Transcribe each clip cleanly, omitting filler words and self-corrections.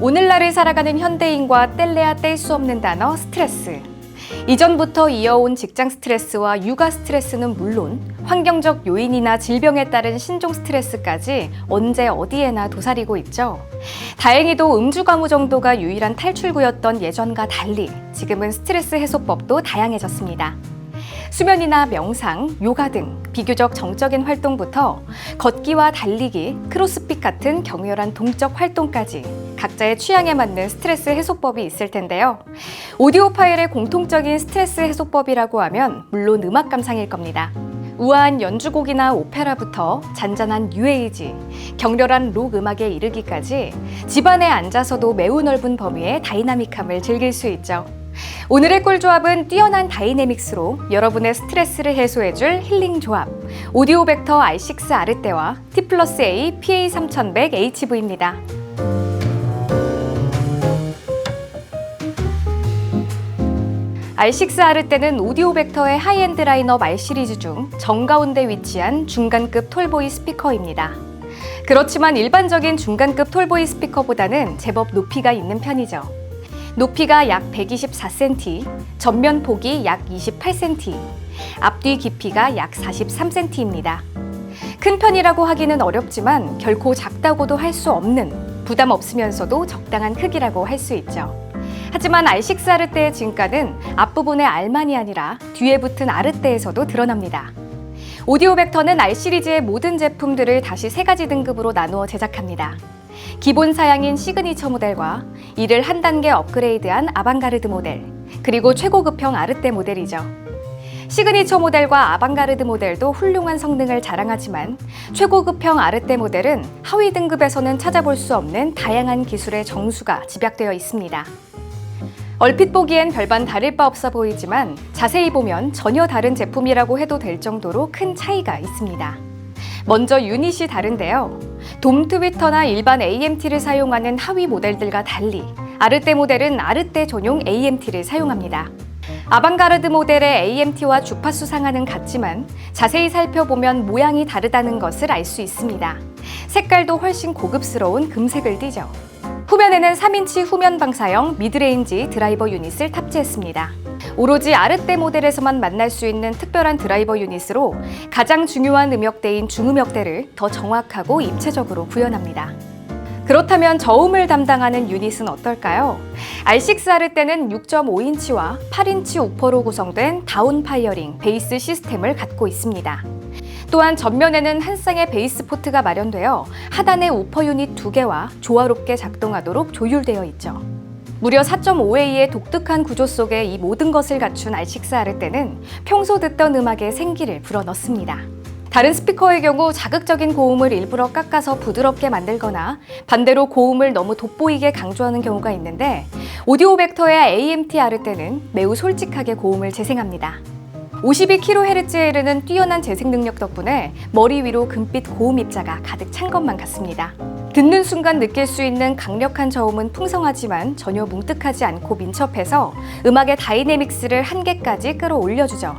오늘날을 살아가는 현대인과 뗄래야 뗄 수 없는 단어 스트레스. 이전부터 이어온 직장 스트레스와 육아 스트레스는 물론 환경적 요인이나 질병에 따른 신종 스트레스까지 언제 어디에나 도사리고 있죠. 다행히도 음주가무 정도가 유일한 탈출구였던 예전과 달리 지금은 스트레스 해소법도 다양해졌습니다. 수면이나 명상, 요가 등 비교적 정적인 활동부터 걷기와 달리기, 크로스핏 같은 격렬한 동적 활동까지 각자의 취향에 맞는 스트레스 해소법이 있을 텐데요. 오디오 파일의 공통적인 스트레스 해소법이라고 하면 물론 음악 감상일 겁니다. 우아한 연주곡이나 오페라부터 잔잔한 뉴에이지, 격렬한 록 음악에 이르기까지 집안에 앉아서도 매우 넓은 범위의 다이나믹함을 즐길 수 있죠. 오늘의 꿀조합은 뛰어난 다이내믹스로 여러분의 스트레스를 해소해줄 힐링 조합, 오디오 벡터 R6 아르떼와 T+A PA3100HV입니다. R6 아르떼는 오디오 벡터의 하이엔드 라인업 R 시리즈 중 정가운데 위치한 중간급 톨보이 스피커입니다. 그렇지만 일반적인 중간급 톨보이 스피커보다는 제법 높이가 있는 편이죠. 높이가 약 124cm, 전면 폭이 약 28cm, 앞뒤 깊이가 약 43cm입니다. 큰 편이라고 하기는 어렵지만 결코 작다고도 할 수 없는, 부담 없으면서도 적당한 크기라고 할 수 있죠. 하지만 R6 아르떼의 진가는 앞부분의 R만이 아니라 뒤에 붙은 아르떼에서도 드러납니다. 오디오 벡터는 R 시리즈의 모든 제품들을 다시 3가지 등급으로 나누어 제작합니다. 기본 사양인 시그니처 모델과 이를 한 단계 업그레이드한 아방가르드 모델, 그리고 최고급형 아르떼 모델이죠. 시그니처 모델과 아방가르드 모델도 훌륭한 성능을 자랑하지만 최고급형 아르떼 모델은 하위 등급에서는 찾아볼 수 없는 다양한 기술의 정수가 집약되어 있습니다. 얼핏 보기엔 별반 다를 바 없어 보이지만 자세히 보면 전혀 다른 제품이라고 해도 될 정도로 큰 차이가 있습니다. 먼저 유닛이 다른데요. 돔 트위터나 일반 AMT를 사용하는 하위 모델들과 달리 아르떼 모델은 아르떼 전용 AMT를 사용합니다. 아방가르드 모델의 AMT와 주파수 상한은 같지만 자세히 살펴보면 모양이 다르다는 것을 알 수 있습니다. 색깔도 훨씬 고급스러운 금색을 띠죠. 후면에는 3인치 후면 방사형 미드레인지 드라이버 유닛을 탑재했습니다. 오로지 아르떼 모델에서만 만날 수 있는 특별한 드라이버 유닛으로 가장 중요한 음역대인 중음역대를 더 정확하고 입체적으로 구현합니다. 그렇다면 저음을 담당하는 유닛은 어떨까요? R6 아르떼는 6.5인치와 8인치 우퍼로 구성된 다운파이어링 베이스 시스템을 갖고 있습니다. 또한 전면에는 한 쌍의 베이스 포트가 마련되어 하단에 우퍼 유닛 2개와 조화롭게 작동하도록 조율되어 있죠. 무려 4.5A의 독특한 구조 속에 이 모든 것을 갖춘 R6 아르떼는 평소 듣던 음악에 생기를 불어넣습니다. 다른 스피커의 경우 자극적인 고음을 일부러 깎아서 부드럽게 만들거나 반대로 고음을 너무 돋보이게 강조하는 경우가 있는데 오디오 벡터의 AMT 아르떼는 매우 솔직하게 고음을 재생합니다. 52kHz에 이르는 뛰어난 재생 능력 덕분에 머리 위로 금빛 고음 입자가 가득 찬 것만 같습니다. 듣는 순간 느낄 수 있는 강력한 저음은 풍성하지만 전혀 뭉뜩하지 않고 민첩해서 음악의 다이내믹스를 한계까지 끌어올려주죠.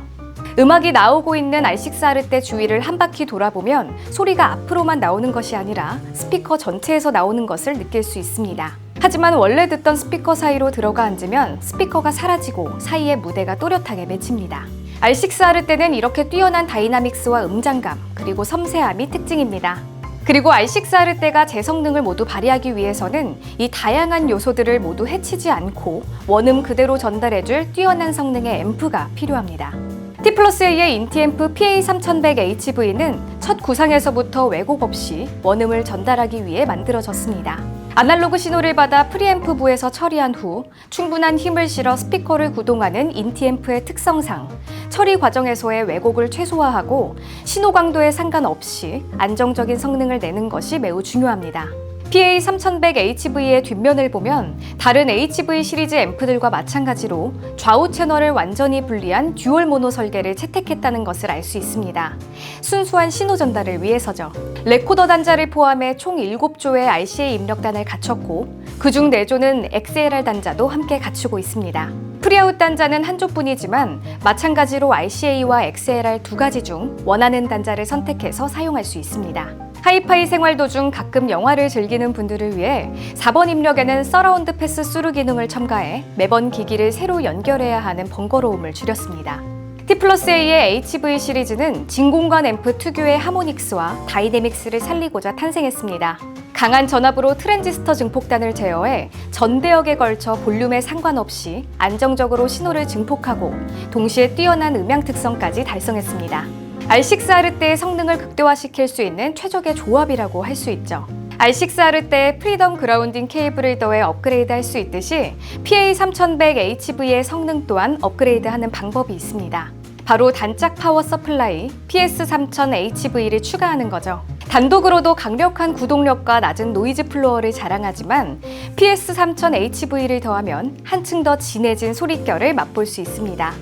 음악이 나오고 있는 R6 아르떼 주위를 한 바퀴 돌아보면 소리가 앞으로만 나오는 것이 아니라 스피커 전체에서 나오는 것을 느낄 수 있습니다. 하지만 원래 듣던 스피커 사이로 들어가 앉으면 스피커가 사라지고 사이에 무대가 또렷하게 맺힙니다. R6 아르떼는 이렇게 뛰어난 다이나믹스와 음장감, 그리고 섬세함이 특징입니다. 그리고 R6 아르떼가 제 성능을 모두 발휘하기 위해서는 이 다양한 요소들을 모두 해치지 않고 원음 그대로 전달해줄 뛰어난 성능의 앰프가 필요합니다. T+A의 인티앰프 PA3100HV는 첫 구상에서부터 왜곡 없이 원음을 전달하기 위해 만들어졌습니다. 아날로그 신호를 받아 프리앰프부에서 처리한 후 충분한 힘을 실어 스피커를 구동하는 인티앰프의 특성상 처리 과정에서의 왜곡을 최소화하고 신호 강도에 상관없이 안정적인 성능을 내는 것이 매우 중요합니다. PA3100HV의 뒷면을 보면 다른 HV 시리즈 앰프들과 마찬가지로 좌우 채널을 완전히 분리한 듀얼 모노 설계를 채택했다는 것을 알 수 있습니다. 순수한 신호 전달을 위해서죠. 레코더 단자를 포함해 총 7조의 RCA 입력단을 갖췄고 그중 4조는 XLR 단자도 함께 갖추고 있습니다. 프리아웃 단자는 한 조뿐이지만 마찬가지로 RCA와 XLR 2가지 중 원하는 단자를 선택해서 사용할 수 있습니다. 하이파이 생활 도중 가끔 영화를 즐기는 분들을 위해 4번 입력에는 서라운드 패스 스루 기능을 첨가해 매번 기기를 새로 연결해야 하는 번거로움을 줄였습니다. T+A의 HV 시리즈는 진공관 앰프 특유의 하모닉스와 다이내믹스를 살리고자 탄생했습니다. 강한 전압으로 트랜지스터 증폭단을 제어해 전대역에 걸쳐 볼륨에 상관없이 안정적으로 신호를 증폭하고 동시에 뛰어난 음향 특성까지 달성했습니다. R6 아르떼의 성능을 극대화시킬 수 있는 최적의 조합이라고 할 수 있죠. R6 아르떼에 프리덤 그라운딩 케이블을 더해 업그레이드할 수 있듯이 PA3100HV의 성능 또한 업그레이드하는 방법이 있습니다. 바로 단짝 파워 서플라이 PS3000HV를 추가하는 거죠. 단독으로도 강력한 구동력과 낮은 노이즈 플로어를 자랑하지만 PS3000HV를 더하면 한층 더 진해진 소리결을 맛볼 수 있습니다.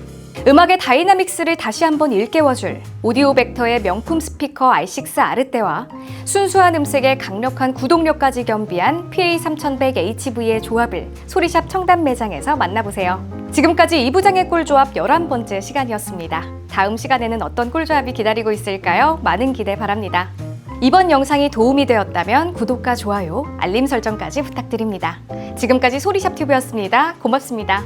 음악의 다이나믹스를 다시 한번 일깨워줄 오디오 벡터의 명품 스피커 R6 아르떼와 순수한 음색의 강력한 구동력까지 겸비한 PA3100HV의 조합을 소리샵 청담 매장에서 만나보세요. 지금까지 이부장의 꿀조합 11번째 시간이었습니다. 다음 시간에는 어떤 꿀조합이 기다리고 있을까요? 많은 기대 바랍니다. 이번 영상이 도움이 되었다면 구독과 좋아요, 알림 설정까지 부탁드립니다. 지금까지 소리샵 튜브였습니다. 고맙습니다.